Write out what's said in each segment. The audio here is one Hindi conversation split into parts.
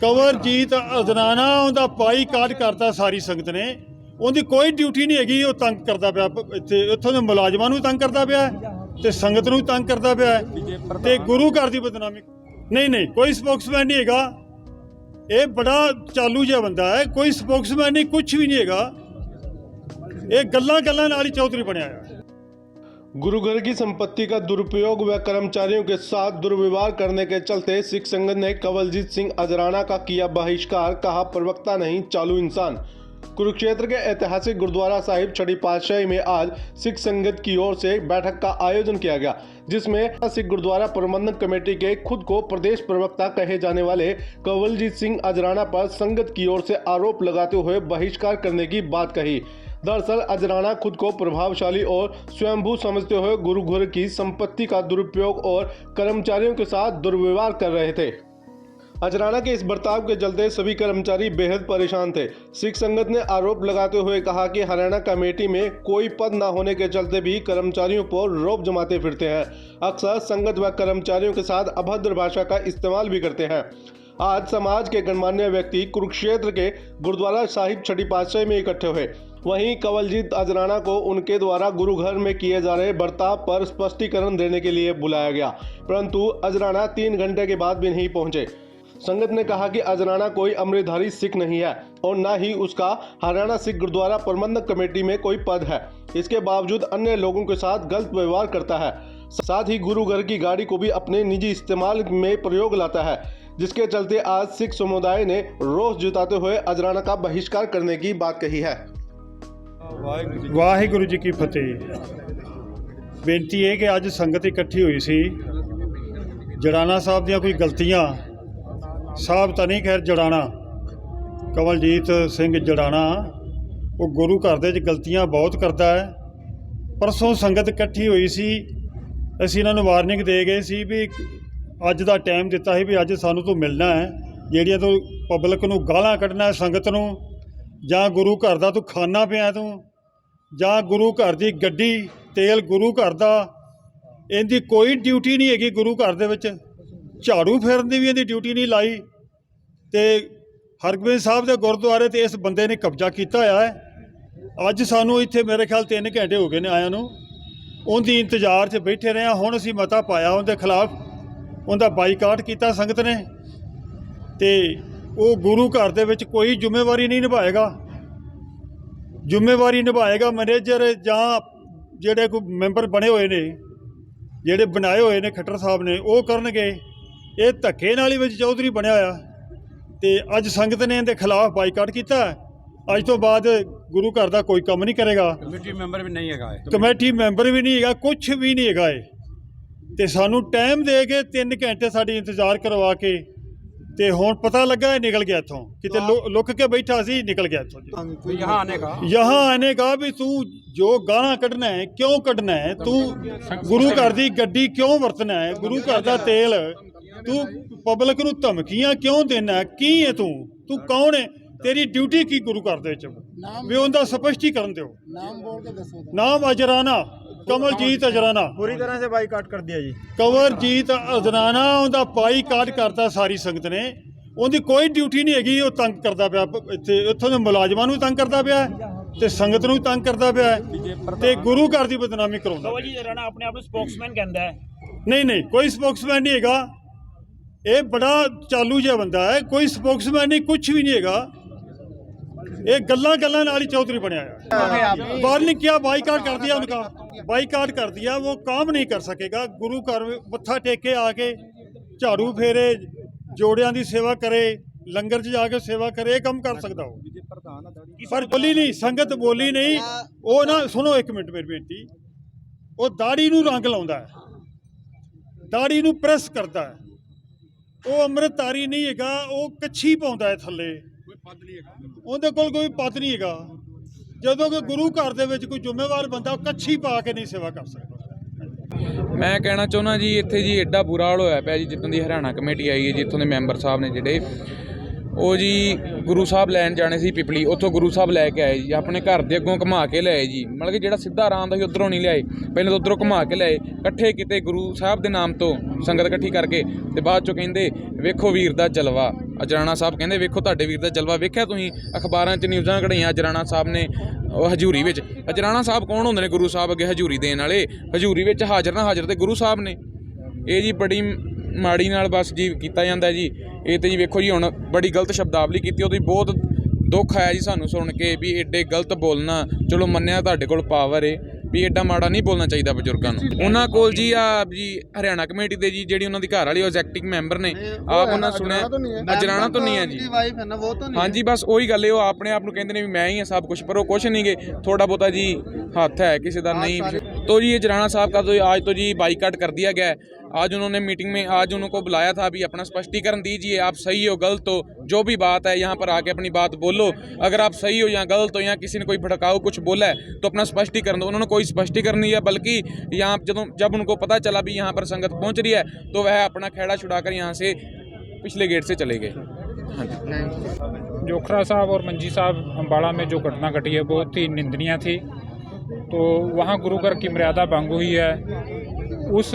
कंवरजीत अजराना उनका बाईकाट करता सारी संगत ने उनकी कोई ड्यूटी नहीं हैगी। वो तंग करता पाया इत्थे इत्थों दे मुलाजमां नूं तंग करता पाया ते संगत नूं तंग करता पाया ते गुरु घर दी बदनामी। नहीं कोई स्पोक्समैन नहीं हैगा। ये बड़ा चालू जिहा बंदा है। कोई स्पोक्समैन नहीं, कुछ भी नहीं हैगा। ये गल्लां नाल ही चौधरी बनिया है। गुरु घर की संपत्ति का दुरुपयोग व कर्मचारियों के साथ दुर्व्यवहार करने के चलते सिख संगत ने कंवरजीत सिंह अजराना का किया बहिष्कार। कहा प्रवक्ता नहीं चालू इंसान। कुरुक्षेत्र के ऐतिहासिक गुरुद्वारा साहिब छठी पातशाही में आज सिख संगत की ओर से बैठक का आयोजन किया गया, जिसमें सिख गुरुद्वारा प्रबंधक कमेटी के खुद को प्रदेश प्रवक्ता कहे जाने वाले कंवरजीत सिंह अजराना पर संगत की ओर से आरोप लगाते हुए बहिष्कार करने की बात कही। दरअसल अजराना खुद को प्रभावशाली और स्वयंभू समझते हुए गुरु घर की संपत्ति का दुरुपयोग और कर्मचारियों के साथ दुर्व्यवहार कर रहे थे। अजराना के इस बर्ताव के चलते सभी कर्मचारी बेहद परेशान थे। सिख संगत ने आरोप लगाते हुए कहा कि हरियाणा कमेटी में कोई पद न होने के चलते भी कर्मचारियों पर रौब जमाते फिरते हैं। अक्सर संगत व कर्मचारियों के साथ अभद्र भाषा का इस्तेमाल भी करते हैं। आज समाज के गणमान्य व्यक्ति कुरुक्षेत्र के गुरुद्वारा साहिब छठी पातशाही में इकट्ठे हुए। वहीं कंवरजीत अजराना को उनके द्वारा गुरु घर में किए जा रहे बर्ताव पर स्पष्टीकरण देने के लिए बुलाया गया, परंतु अजराना 3 घंटे के बाद भी नहीं पहुंचे। संगत ने कहा कि अजराना कोई अमृतधारी सिख नहीं है और न ही उसका हरियाणा सिख गुरुद्वारा प्रबंधक कमेटी में कोई पद है। इसके बावजूद अन्य लोगों के साथ गलत व्यवहार करता है। साथ ही गुरु घर की गाड़ी को भी अपने निजी इस्तेमाल में प्रयोग लाता है, जिसके चलते आज सिख समुदाय ने रोष जताते हुए अजराना का बहिष्कार करने की बात कही है। वाहिगुरु जी की फतेह। बेनती है कि अज संगत इकट्ठी हुई सी, जड़ाना साहब दियां कोई गलतियां, साहब तो नहीं खैर जड़ाना कंवरजीत सिंह जड़ाना वो गुरु घर दे गलतियां बहुत करता है। परसों संगत इकट्ठी हुई सी, असीं इन्हां नूं वार्निंग दे गए सी भी अज दा टाइम दिता है भी अज सानूं तूं मिलना है, ਜਿਹੜੀਆਂ तू पब्लिक नूं गालां कढ़ना है संगत नूं, जां गुरु घर दा तू खाना पिया तूं, जां गुरु घर दी गड्डी तेल गुरु घर दा, इहदी कोई ड्यूटी नहीं हैगी। गुरु घर दे विच झाड़ू फेरन दी भी इहदी ड्यूटी नहीं लाई ते हरगोबिंद साहब दे गुरुद्वारे ते इस बंदे ने कब्जा कीता होया है। अज सानूं इत्थे मेरे ख्याल 3 घंटे हो गए ने आया नूं, उहदी इंतजार च बैठे रहे। हुण असीं मता पाया उहदे खिलाफ, उहदा बाईकाट किया संगत ने ते वो गुरु घर दे विच कोई जिम्मेवारी नहीं निभाएगा। जिम्मेवारी निभाएगा मैनेजर जां जिहड़े कोई मैंबर बने हुए ने, जिहड़े बनाए हुए ने खट्टर साहब ने, वो करनगे। ये धक्के नाल ही विच चौधरी बनया होया ते अज संगत ने इहदे खिलाफ बाईकाट किया। अज तो बाद गुरु घर का कोई काम नहीं करेगा। कमेटी मैंबर भी नहीं है, कमेटी मैंबर भी नहीं है, कुछ भी नहीं है। ते सानू टाइम दे के 3 घंटे साडी इंतजार करवा के ते हुण पता लगा निकल गया इत्थों, किते लुक के बैठा सी, निकल गया इत्थों। यहाँ आने का भी तू जो गाना कढ़ना है क्यों कढ़ना है, तू गुरु घर की गड्डी क्यों वरतना है, गुरु घर का तेल तू पब्लिक नूं धमकियां क्यों देना है, की है तू कौन है, तेरी ड्यूटी की गुरु घर दे भी उनका स्पष्टीकरण दो। नाम अजराना कंवरजीत अजराना पूरी तरह से बाईकाट कर दिया जी। कंवरजीत अजराना उनका बाईकाट करता सारी संगत ने, उनकी कोई ड्यूटी नहीं हैगी। वो तंग करता पाया इत्थे इत्थों दे मुलाजमां नूं तंग करता पाया ते संगत नूं तंग करता पाया ते गुरु घर की बदनामी कराउंदा। कंवरजीत अजराना अपने आप स्पोक्समैन कहता है। नहीं कोई स्पोक्समैन नहीं हैगा। ये बड़ा चालू जिहा बंदा है। कोई स्पोक्समैन नहीं, कुछ भी नहीं हैगा। ये गल्लां नाल ही चौधरी बनया है। वार्निंग किया, बाईकाट कर दिया, उनका बाईकाट कर दिया। वो काम नहीं कर सकेगा। गुरु घर मत्था टेके आके झाड़ू फेरे, जोड़ियां की सेवा करे, लंगर च जाके सेवा करे, काम कर सकता हो। पर बोली नहीं, संगत बोली नहीं। वो ना सुनो एक मिनट मेरी बेनती, वो दाढ़ी नूं रंग लाउंदा है, दाढ़ी नूं प्रेस करता है। वो अमृतधारी नहीं हैगा। वो कच्छी पाउंदा है थल्ले, उहदे कोल कोई पद नहीं हैगा। जदों कि गुरु घर दे विच कोई जिम्मेवार बंदा कच्छी पा के नहीं सेवा कर सकता। मैं कहना चाहुंदा जी, इत्थे जी एडा बुरा हाल होया पिया जी, जितों दी हरियाणा कमेटी आई है, जितों दे मैंबर साहब ने जिहड़े ਉਹ ਜੀ ਗੁਰੂ ਸਾਹਿਬ ਲੈਣ ਜਾਣੇ ਸੀ ਪਿਪਲੀ, ਉੱਥੋਂ ਗੁਰੂ ਸਾਹਿਬ ਲੈ ਕੇ ਆਏ ਜੀ, ਆਪਣੇ ਘਰ ਦੇ ਅੱਗੋਂ ਘੁਮਾ ਕੇ ਲਿਆਏ ਜੀ। ਮਤਲਬ ਕਿ ਜਿਹੜਾ ਸਿੱਧਾ ਰਾਹ ਆਉਂਦਾ ਸੀ ਉੱਧਰੋਂ ਨਹੀਂ ਲਿਆਏ, ਪਹਿਲਾਂ ਤਾਂ ਉੱਧਰੋਂ ਘੁਮਾ ਕੇ ਲਿਆਏ, ਇਕੱਠੇ ਕੀਤੇ ਗੁਰੂ ਸਾਹਿਬ ਦੇ ਨਾਮ ਤੋਂ ਸੰਗਤ ਇਕੱਠੀ ਕਰਕੇ, ਤੇ ਬਾਅਦ 'ਚੋਂ ਕਹਿੰਦੇ ਵੇਖੋ ਵੀਰ ਦਾ ਜਲਵਾ। ਅਜਰਾਣਾ ਸਾਹਿਬ ਕਹਿੰਦੇ ਵੇਖੋ ਤੁਹਾਡੇ ਵੀਰ ਦਾ ਜਲਵਾ ਵੇਖਿਆ ਤੁਸੀਂ, ਅਖਬਾਰਾਂ 'ਚ ਨਿਊਜ਼ਾਂ ਕਢਾਈਆਂ ਅਜਰਾਣਾ ਸਾਹਿਬ ਨੇ ਉਹ ਹਜ਼ੂਰੀ ਵਿੱਚ। ਅਜਰਾਣਾ ਸਾਹਿਬ ਕੌਣ ਹੁੰਦੇ ਨੇ ਗੁਰੂ ਸਾਹਿਬ ਅੱਗੇ ਹਜ਼ੂਰੀ ਦੇਣ ਵਾਲੇ? ਹਜ਼ੂਰੀ ਵਿੱਚ ਹਾਜ਼ਰ ਨਾ ਹਾਜ਼ਰ ਤੇ ਗੁਰੂ ਸਾਹਿਬ ਨੇ। ਇਹ ਜੀ ਬੜੀ ਮਾੜੀ ਨਾਲ ਬਸ ਜੀ ਕੀਤਾ ਜਾਂਦਾ ਜੀ। ਇਹ ਤੇ ਜੀ ਵੇਖੋ ਜੀ ਹੁਣ ਬੜੀ ਗਲਤ ਸ਼ਬਦਾਵਲੀ ਕੀਤੀ, ਉਹਦੀ ਬਹੁਤ ਦੁੱਖ ਆਇਆ ਜੀ ਸਾਨੂੰ ਸੁਣ ਕੇ ਵੀ ਐਡੇ ਗਲਤ ਬੋਲਣਾ। ਚਲੋ ਮੰਨਿਆ ਤੁਹਾਡੇ ਕੋਲ ਪਾਵਰ ਏ ਵੀ ਐਡਾ ਮਾੜਾ ਨਹੀਂ ਬੋਲਣਾ ਚਾਹੀਦਾ ਬਜ਼ੁਰਗਾਂ ਨੂੰ। ਉਹਨਾਂ ਕੋਲ ਜੀ ਆ ਜੀ ਹਰਿਆਣਾ ਕਮੇਟੀ ਦੇ ਜੀ ਜਿਹੜੀ ਉਹਨਾਂ ਦੀ ਘਰ ਵਾਲੀ ਉਹ ਐਗਜ਼ੈਕਟਿਵ ਮੈਂਬਰ ਨੇ, ਆਪ ਉਹਨਾਂ ਸੁਣਿਆ ਅਜਰਾਣਾ ਤੋਂ ਨਹੀਂ ਹੈ ਜੀ। ਹਾਂਜੀ ਬਸ ਉਹੀ ਗੱਲ ਏ, ਉਹ ਆਪਣੇ ਆਪ ਨੂੰ ਕਹਿੰਦੇ ਨੇ ਵੀ ਮੈਂ ਹੀ ਹਾਂ ਸਭ कुछ, पर वो कुछ नहीं गे, थोड़ा बहुत जी हाथ है किसी का नहीं। तो जी ये अजराना साहब का तो आज तो जी बाईकाट कर दिया गया है। आज उन्होंने मीटिंग में आज उनको बुलाया था, भी अपना स्पष्टीकरण दीजिए, आप सही हो गलत हो, जो भी बात है यहाँ पर आके अपनी बात बोलो। अगर आप सही हो या गलत हो या किसी ने कोई भड़काऊ कुछ बोला है तो अपना स्पष्टीकरण दो। उन्होंने कोई स्पष्टीकरण नहीं है, बल्कि यहाँ जब उनको पता चला भी यहाँ पर संगत पहुँच रही है तो वह अपना खेड़ा छुड़ाकर यहाँ से पिछले गेट से चले गए। जोखरा साहब और मंजी साहब अम्बाड़ा में जो घटना घटी है बहुत ही निंदनीय थी। तो वहाँ गुरु घर की मर्यादा भंग हुई है। उस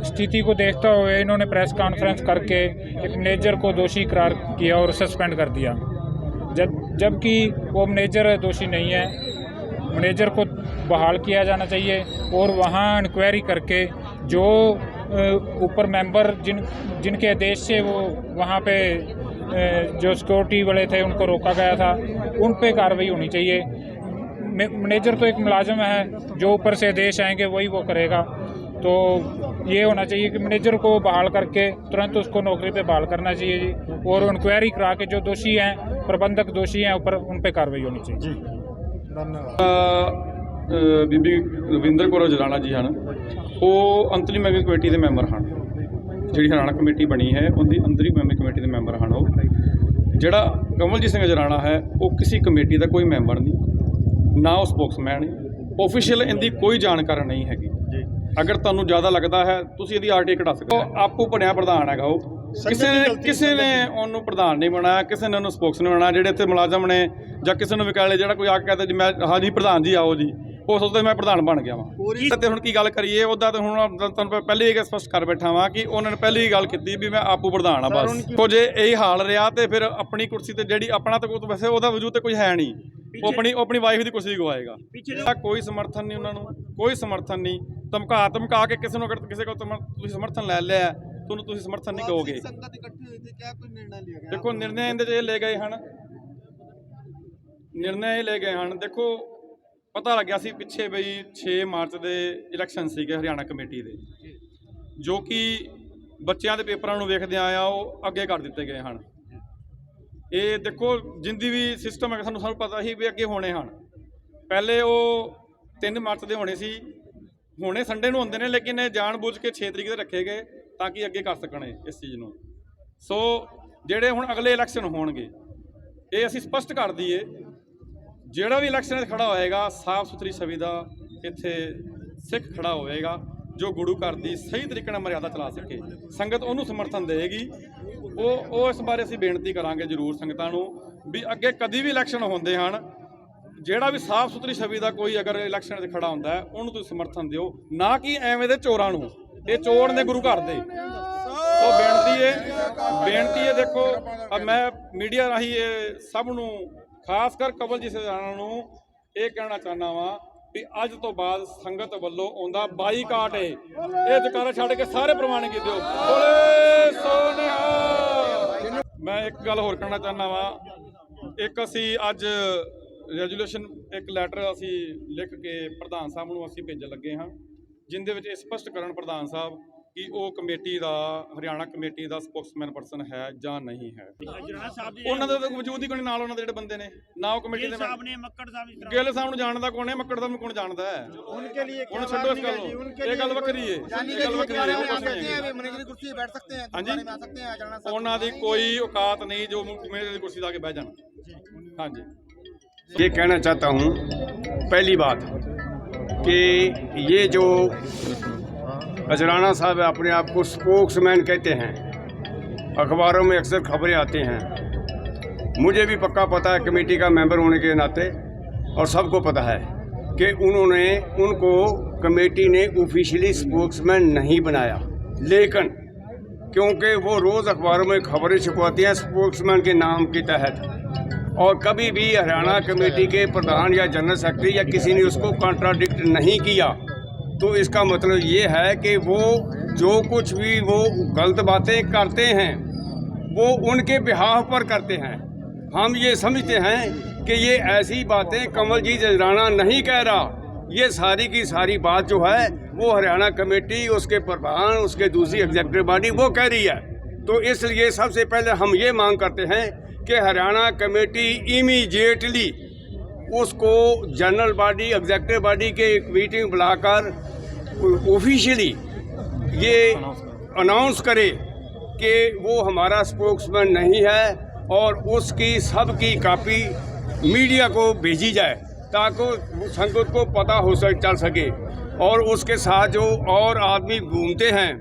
स्थिति को देखते हुए इन्होंने प्रेस कॉन्फ्रेंस करके एक मैनेजर को दोषी करार किया और सस्पेंड कर दिया, जबकि वो मैनेजर दोषी नहीं है। मैनेजर को बहाल किया जाना चाहिए और वहाँ इंक्वायरी करके जो ऊपर मेंबर जिनके आदेश से वो वहाँ पे जो सिक्योरिटी वाले थे उनको रोका गया था, उन पे कार्रवाई होनी चाहिए। मैनेजर तो एक मुलाजिम है, जो ऊपर से आदेश आएंगे वही वो करेगा। तो ये होना चाहिए कि मैनेजर को बहाल करके तुरंत उसको नौकरी पे बहाल करना चाहिए जी, और इंक्वायरी करा के जो दोषी हैं, प्रबंधक दोषी हैं, ऊपर उन पे कार्रवाई होनी चाहिए। ਬੀਬੀ ਰਵਿੰਦਰ ਕੌਰ ਅਜਰਾਣਾ ਜੀ ਹਨ, ਉਹ ਅੰਤਰੀ ਮੈਂਬਰ ਕਮੇਟੀ ਦੇ ਮੈਂਬਰ ਹਨ। ਜਿਹੜੀ ਹਰਿਆਣਾ ਕਮੇਟੀ ਬਣੀ ਹੈ ਉਹਦੀ ਅੰਤਰੀ ਮੈਂਬਰ ਕਮੇਟੀ ਦੇ ਮੈਂਬਰ ਹਨ ਉਹ। ਜਿਹੜਾ ਕਮਲਜੀਤ ਸਿੰਘ ਅਜਰਾਣਾ ਹੈ ਉਹ ਕਿਸੇ ਕਮੇਟੀ ਦਾ ਕੋਈ ਮੈਂਬਰ ਨਹੀਂ, ਨਾ ਉਹ ਸਪੋਕਸਮੈਨ ਹੈ। ਆਫੀਸ਼ੀਅਲ ਇਹਦੀ ਕੋਈ ਜਾਣਕਾਰੀ ਨਹੀਂ ਹੈਗੀ। ਅਗਰ ਤੁਹਾਨੂੰ ਜ਼ਿਆਦਾ ਲੱਗਦਾ ਹੈ ਤੁਸੀਂ ਇਹਦੀ ਆਰਟੀ ਕਢਾ ਸਕਦੇ ਹੋ। ਆਪੂ ਬਣਿਆ ਪ੍ਰਧਾਨ ਹੈਗਾ ਉਹ, ਕਿਸੇ ਨੇ ਉਹਨੂੰ ਪ੍ਰਧਾਨ ਨਹੀਂ ਬਣਾਇਆ, ਕਿਸੇ ਨੇ ਉਹਨੂੰ ਸਪੋਕਸਮੈਨ ਬਣਾਇਆ। ਜਿਹੜੇ ਇੱਥੇ ਮੁਲਾਜ਼ਮ ਨੇ ਜਾਂ ਕਿਸੇ ਨੂੰ ਵਿਕਾਲੇ ਜਿਹੜਾ ਕੋਈ ਆ ਕੇ ਕਹਿੰਦਾ ਜੀ ਮੈਂ ਹਾਂਜੀ ਪ੍ਰਧਾਨ ਜੀ ਆਓ ਜੀ, ਉਹ ਸੋਚਦਾ ਮੈਂ ਪ੍ਰਧਾਨ ਬਣ ਗਿਆ ਵਾਂ। ਤੇ ਹੁਣ ਕੀ ਗੱਲ ਕਰੀਏ, ਉਹਦਾ ਤਾਂ ਹੁਣ ਤੁਹਾਨੂੰ ਪਹਿਲੇ ਹੀ ਸਪਸ਼ਟ ਕਰ ਬੈਠਾ ਵਾਂ ਕਿ ਉਹਨਾਂ ਨੇ ਪਹਿਲੀ ਹੀ ਗੱਲ ਕੀਤੀ ਵੀ ਮੈਂ ਆਪੂ ਪ੍ਰਧਾਨ ਆ ਬਸ। ਤੋ ਜੇ ਇਹ ਹਾਲ ਰਿਹਾ ਤੇ ਫਿਰ ਆਪਣੀ ਕੁਰਸੀ ਤੇ ਜਿਹੜੀ ਆਪਣਾ ਤਾਂ ਵੈਸੇ ਉਹਦਾ ਵਜੂਦ ਤੇ ਕੋਈ ਹੈ ਨਹੀਂ, ਉਹ ਆਪਣੀ ਵਾਈਫ ਦੀ ਕੁਰਸੀ ਗਵਾਏਗਾ। ਕੋਈ ਸਮਰਥਨ ਨਹੀਂ ਉਹਨਾਂ ਨੂੰ, ਕੋਈ ਸਮਰਥਨ ਨਹੀਂ। ਧਮਕਾ ਕੇ ਕਿਸੇ ਨੂੰ ਅਗਰ ਕਿਸੇ ਕੋਲ ਤੁਸੀਂ ਸਮਰਥਨ ਲੈ ਲਿਆ ਤੁਹਾਨੂੰ ਤੁਸੀਂ ਸਮਰਥਨ ਨਹੀਂ ਕਹੋਗੇ। ਦੇਖੋ ਨਿਰਣय ਇਹਦੇ 'ਚ ਇਹ ਲੈ ਗਏ ਹਨ, ਨਿਰਣय ਇਹ ਲੈ ਗਏ ਹਨ। ਦੇਖੋ ਪਤਾ ਲੱਗਿਆ ਸੀ ਪਿੱਛੇ ਬਈ 6 ਮਾਰਚ ਦੇ ਇਲੈਕਸ਼ਨ ਸੀਗੇ ਹਰਿਆਣਾ ਕਮੇਟੀ ਦੇ, ਜੋ ਕਿ ਬੱਚਿਆਂ ਦੇ ਪੇਪਰਾਂ ਨੂੰ ਵੇਖਦੇ ਆਇਆ ਉਹ ਅੱਗੇ ਕਰ ਦਿੱਤੇ ਗਏ ਹਨ। ਇਹ ਦੇਖੋ ਜਿੰਦੀ ਵੀ ਸਿਸਟਮ ਹੈ ਸਾਨੂੰ ਪਤਾ ਸੀ ਵੀ ਅੱਗੇ ਹੋਣੇ ਹਨ। ਪਹਿਲੇ ਉਹ 3 ਮਾਰਚ ਦੇ ਹੋਣੇ ਸੀ, ਹੋਣੇ ਸੰਡੇ ਨੂੰ ਹੁੰਦੇ ਨੇ, ਲੇਕਿਨ ਇਹ ਜਾਣ ਬੁੱਝ ਕੇ 6 ਤਰੀਕ ਦੇ ਰੱਖੇ ਗਏ ਤਾਂ ਕਿ ਅੱਗੇ ਕਰ ਸਕਣ ਇਸ ਚੀਜ਼ ਨੂੰ। ਸੋ ਜਿਹੜੇ ਹੁਣ ਅਗਲੇ ਇਲੈਕਸ਼ਨ ਹੋਣਗੇ ਇਹ ਅਸੀਂ ਸਪਸ਼ਟ ਕਰ ਦਈਏ, ਜਿਹੜਾ ਵੀ ਇਲੈਕਸ਼ਨ 'ਚ ਖੜਾ ਹੋਏਗਾ ਸਾਫ ਸੁਥਰੀ ਛਵੀ ਦਾ ਇੱਥੇ ਸਿੱਖ ਖੜਾ ਹੋਏਗਾ, ਜੋ ਗੁਰੂ ਘਰ ਦੀ ਸਹੀ ਤਰੀਕੇ ਨਾਲ ਮਰਿਆਦਾ ਚਲਾ ਸਕੇ। ਸੰਗਤ ਉਹਨੂੰ ਸਮਰਥਨ ਦੇਗੀ। ਉਹ ਇਸ ਬਾਰੇ ਅਸੀਂ ਬੇਨਤੀ ਕਰਾਂਗੇ ਜ਼ਰੂਰ ਸੰਗਤਾਂ ਨੂੰ ਵੀ ਅੱਗੇ ਕਦੀ ਵੀ ਇਲੈਕਸ਼ਨ ਹੁੰਦੇ ਹਨ, ਜਿਹੜਾ ਵੀ ਸਾਫ ਸੁਥਰੀ ਛਵੀ ਦਾ ਕੋਈ ਅਗਰ ਇਲੈਕਸ਼ਨ 'ਚ ਖੜਾ ਹੁੰਦਾ ਹੈ ਉਹਨੂੰ ਤੁਸੀਂ ਸਮਰਥਨ ਦਿਓ, ਨਾ ਕਿ ਐਵੇਂ ਦੇ ਚੋਰਾਂ ਨੂੰ। ਇਹ ਚੋਰ ਨੇ ਗੁਰੂ ਘਰ ਦੇ। ਉਹ ਬੇਨਤੀ ਹੈ ਦੇਖੋ ਮੈਂ ਮੀਡੀਆ ਰਾਹੀਂ ਇਹ ਸਭ ਨੂੰ ਖਾਸ ਕਰ ਕਵਲਜੀਤ ਸਿੰਘ ਅਜਰਾਣਾ ਨੂੰ ਇਹ ਕਹਿਣਾ ਚਾਹੁੰਦਾ ਵਾਂ ਵੀ ਅੱਜ ਤੋਂ ਬਾਅਦ ਸੰਗਤ ਵੱਲੋਂ ਆਉਂਦਾ ਬਾਈਕਾਟ ਹੈ, ਇਹ ਜਕਾਰਾ ਛੱਡ ਕੇ ਸਾਰੇ ਪ੍ਰਵਾਨਗੀ ਦਿਓ। ਬੋਲੇ ਸੋ ਨਿਹਾਲ। ਮੈਂ ਇੱਕ ਗੱਲ ਹੋਰ ਕਹਿਣਾ ਚਾਹੁੰਦਾ ਵਾਂ, ਇੱਕ ਅਸੀਂ ਅੱਜ ਰੈਜ਼ੋਲੂਸ਼ਨ ਇੱਕ ਲੈਟਰ ਅਸੀਂ ਲਿਖ ਕੇ ਪ੍ਰਧਾਨ ਸਾਹਿਬ ਨੂੰ ਅਸੀਂ ਭੇਜਣ ਲੱਗੇ ਹਾਂ, ਜਿੰਦੇ ਵਿੱਚ ਇਹ ਸਪਸ਼ਟ ਕਰਨ ਪ੍ਰਧਾਨ ਸਾਹਿਬ ਕਿ ਉਹ ਕਮੇਟੀ ਦਾ ਹਰਿਆਣਾ ਕਮੇਟੀ ਦਾ ਸਪੋਕਸਮੈਨ ਪਰਸਨ ਹੈ ਜਾਂ ਨਹੀਂ ਹੈ। ਉਹਨਾਂ ਦਾ ਵਜੂਦ ਹੀ ਕੋਈ ਨਾਲ, ਉਹਨਾਂ ਦੇ ਜਿਹੜੇ ਬੰਦੇ ਨੇ ਨਾ ਉਹ ਕਮੇਟੀ ਦੇ ਗਿੱਲ ਸਾਹਿਬ ਨੂੰ ਜਾਣਦਾ ਕੌਣ ਹੈ, ਮੱਕੜ ਸਾਹਿਬ ਨੂੰ ਕੌਣ ਜਾਣਦਾ ਹੈ। ਹੁਣ ਛੱਡੋ ਇਸ ਗੱਲ ਨੂੰ, ਇਹ ਗੱਲ ਵੱਖਰੀ ਹੈ। ਹਾਂਜੀ ਉਹਨਾਂ ਦੀ ਕੋਈ ਔਕਾਤ ਨਹੀਂ ਜੋ ਕਮੇਟੀ ਦੀ ਕੁਰਸੀ ਲਾ ਕੇ ਬਹਿ ਜਾਣ। ਹਾਂਜੀ ये कहना चाहता हूँ पहली बात कि ये जो अजराना साहब अपने आप को स्पोक्समैन कहते हैं, अखबारों में अक्सर खबरें आती हैं मुझे भी पक्का पता है कमेटी का मेंबर होने के नाते, और सबको पता है कि उनको कमेटी ने ऑफिशियली स्पोक्समैन नहीं बनाया, लेकिन क्योंकि वो रोज़ अखबारों में खबरें छपवाती हैं स्पोक्समैन के नाम के तहत, और कभी भी हरियाणा कमेटी के प्रधान या जनरल सेक्रेटरी या किसी ने उसको कॉन्ट्राडिक्ट नहीं किया, तो इसका मतलब ये है कि वो जो कुछ भी वो गलत बातें करते हैं वो उनके बिहाफ पर करते हैं। हम ये समझते हैं कि ये ऐसी बातें कमलजीत अजराना नहीं कह रहा, ये सारी की सारी बात जो है वो हरियाणा कमेटी, उसके प्रधान, उसके दूसरी एग्जीक्यूटिव बॉडी वो कह रही है। तो इसलिए सबसे पहले हम ये मांग करते हैं कि हरियाणा कमेटी इमीडिएटली उसको जनरल बॉडी, एग्जीक्यूटिव बॉडी के एक मीटिंग बुलाकर ऑफिशियली ये अनाउंस करे कि वो हमारा स्पोक्समैन नहीं है, और उसकी सबकी कॉपी मीडिया को भेजी जाए ताकि संगत को पता हो चल सके। और उसके साथ जो और आदमी घूमते हैं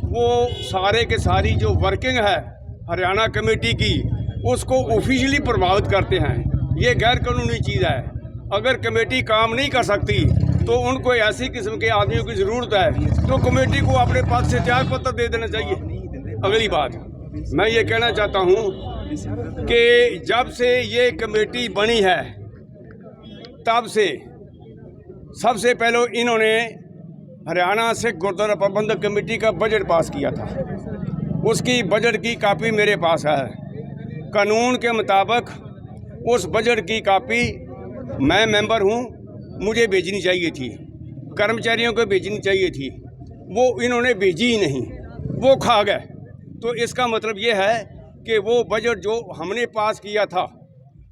वो सारे के सारी जो वर्किंग है हरियाणा कमेटी की उसको ऑफिशियली प्रभावित करते हैं। ये गैर कानूनी चीज़ है। अगर कमेटी काम नहीं कर सकती तो उनको ऐसी किस्म के आदमियों की ज़रूरत है तो कमेटी को अपने पद से त्याग पत्र दे देना चाहिए। अगली बात मैं ये कहना चाहता हूँ कि जब से ये कमेटी बनी है तब से सबसे पहले इन्होंने हरियाणा सिख गुरुद्वारा प्रबंधक कमेटी का बजट पास किया था। उसकी बजट की कॉपी मेरे पास है। कानून के मुताबिक उस बजट की कॉपी मैं मेंबर हूँ, मुझे भेजनी चाहिए थी, कर्मचारियों को भेजनी चाहिए थी, वो इन्होंने भेजी ही नहीं, वो खा गए। तो इसका मतलब ये है कि वो बजट जो हमने पास किया था,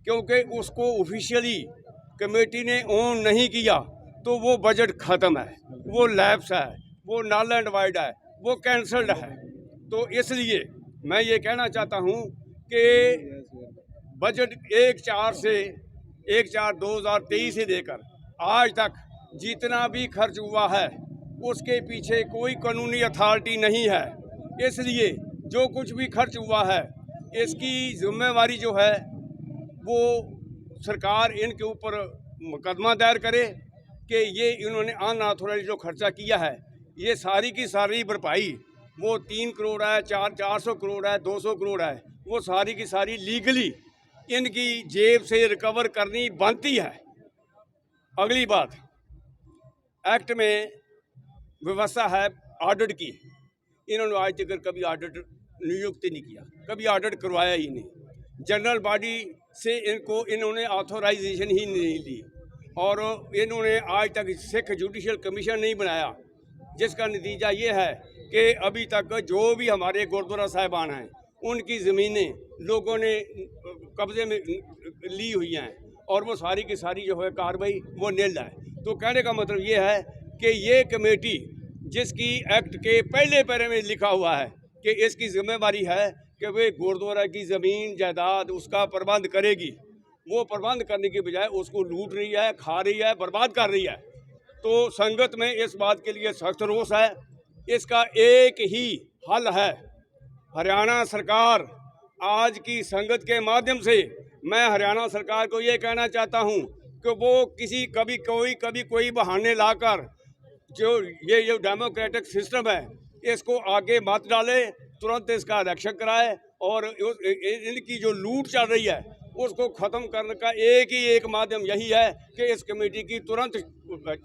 क्योंकि उसको ऑफिशियली कमेटी ने ऑन नहीं किया तो वो बजट ख़त्म है, वो लैप्स है, वो नल एंड वाइड है, वो कैंसल्ड है। तो इसलिए मैं ये कहना चाहता हूँ कि बजट 1/4/2023 से लेकर आज तक जितना भी खर्च हुआ है उसके पीछे कोई कानूनी अथॉरिटी नहीं है। इसलिए जो कुछ भी खर्च हुआ है इसकी जिम्मेवारी जो है वो सरकार इनके ऊपर मुकदमा दायर करे कि ये इन्होंने अनऑथोराइज्ड जो खर्चा किया है ये सारी की सारी भरपाई, वो 3 करोड़ है, 400 करोड़ है, 200 करोड़ है, वो सारी की सारी लीगली इनकी जेब से रिकवर करनी बनती है। अगली बात, एक्ट में व्यवस्था है ऑडिट की, इन्होंने आज तक कभी ऑडिट नियुक्त नहीं किया, कभी ऑडिट करवाया ही नहीं। जनरल बॉडी से इन्होंने ऑथोराइजेशन ही नहीं दी, और इन्होंने आज तक सिख जुडिशल कमीशन नहीं बनाया, जिसका नतीजा ये है कि अभी तक जो भी हमारे गुरुद्वारा साहिबान हैं उनकी ज़मीनें लोगों ने कब्ज़े में ली हुई हैं, और वो सारी की सारी जो है कार्रवाई वो नील है। तो कहने का मतलब ये है कि ये कमेटी जिसकी एक्ट के पहले पैरे में लिखा हुआ है कि इसकी जिम्मेवारी है कि वे गुरुद्वारा की ज़मीन जायदाद उसका प्रबंध करेगी, वो प्रबंध करने की बजाय उसको लूट रही है, खा रही है, बर्बाद कर रही है। तो संगत में इस बात के लिए सख्त रोष है। इसका एक ही हल है, हरियाणा सरकार आज की संगत के माध्यम से मैं हरियाणा सरकार को ये कहना चाहता हूँ कि वो कभी कोई बहाने लाकर जो डेमोक्रेटिक सिस्टम है इसको आगे मत डाले, तुरंत इसका इलेक्शन कराए, और इनकी जो लूट चल रही है उसको ख़त्म करने का एक माध्यम यही है कि इस कमेटी की तुरंत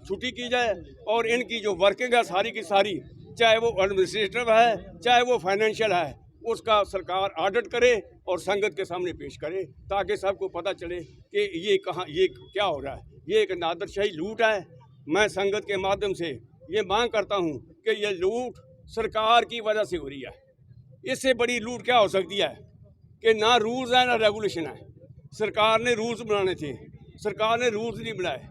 छुट्टी की जाए, और इनकी जो वर्किंग है सारी की सारी, चाहे वो एडमिनिस्ट्रेटिव है चाहे वो फाइनेंशियल है, उसका सरकार ऑडिट करे और संगत के सामने पेश करे ताकि सबको पता चले कि ये क्या हो रहा है। ये एक नादरशाही लूट है। मैं संगत के माध्यम से ये मांग करता हूँ कि ये लूट सरकार की वजह से हो रही है। इससे बड़ी लूट क्या हो सकती है कि ना रूल्स है ना रेगुलेशन है। सरकार ने रूल्स बनाने थे, सरकार ने रूल्स नहीं बनाए,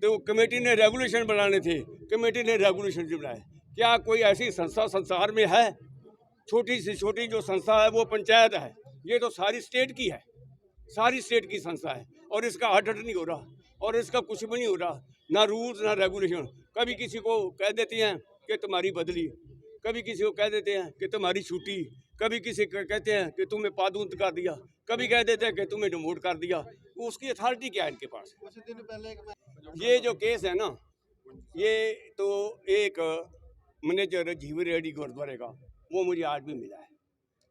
तो कमेटी ने रेगुलेशन बनाने थे, कमेटी ने रेगुलेशन नहीं बनाए। क्या कोई ऐसी संस्था संसार में है? छोटी से छोटी जो संस्था है वो पंचायत है, ये तो सारी स्टेट की है, सारी स्टेट की संस्था है, और इसका ऑडिट नहीं हो रहा और इसका कुछ भी नहीं हो रहा, ना रूल्स ना रेगुलेशन। कभी किसी को कह देती हैं कि तुम्हारी बदली, कभी किसी को कह देते हैं कि तुम्हारी छुट्टी, कभी किसी को कहते हैं कि तुम्हें पादूत कर दिया, कभी कह देते हैं कि तुम्हें डिमोट कर दिया। उसकी अथॉरिटी क्या है इनके पास? ये जो केस है ना, ये तो एक मैनेजर जीवी रेड्डी गुरुद्वारे का, वो मुझे आज भी मिला है।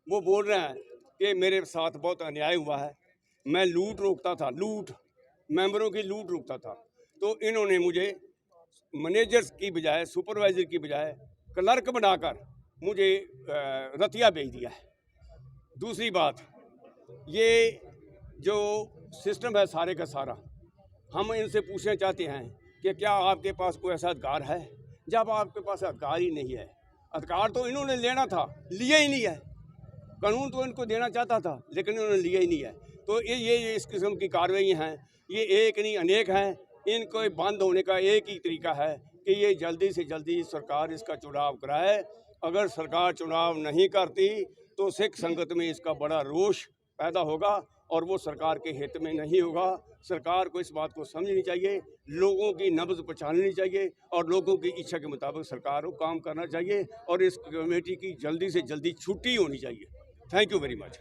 वो बोल रहे हैं कि मेरे साथ बहुत अन्याय हुआ है, मैं लूट रोकता था, लूट मेंबरों की लूट रोकता था, तो इन्होंने मुझे मैनेजर की बजाय, सुपरवाइज़र की बजाय क्लर्क बनाकर मुझे रतिया भेज दिया है। दूसरी बात, ये जो सिस्टम है सारे का सारा, हम इनसे पूछना चाहते हैं कि क्या आपके पास कोई ऐसा अधिकार है? जब आपके पास अधिकार ही नहीं है, अधिकार तो इन्होंने लेना था, लिया ही नहीं है। कानून तो इनको देना चाहता था, लेकिन इन्होंने लिया ही नहीं है। तो ये इस किस्म की कार्रवाई हैं, ये एक नहीं अनेक हैं। इनको बंद होने का एक ही तरीका है कि ये जल्दी से जल्दी सरकार इसका चुनाव कराए। अगर सरकार चुनाव नहीं करती तो सिख संगत में इसका बड़ा रोष पैदा होगा और वो सरकार के हित में नहीं होगा। सरकार को इस बात को समझनी चाहिए, लोगों की नब्ज़ पहचाननी चाहिए और लोगों की इच्छा के मुताबिक सरकार को काम करना चाहिए और इस कमेटी की जल्दी से जल्दी छुट्टी होनी चाहिए। Thank you very much.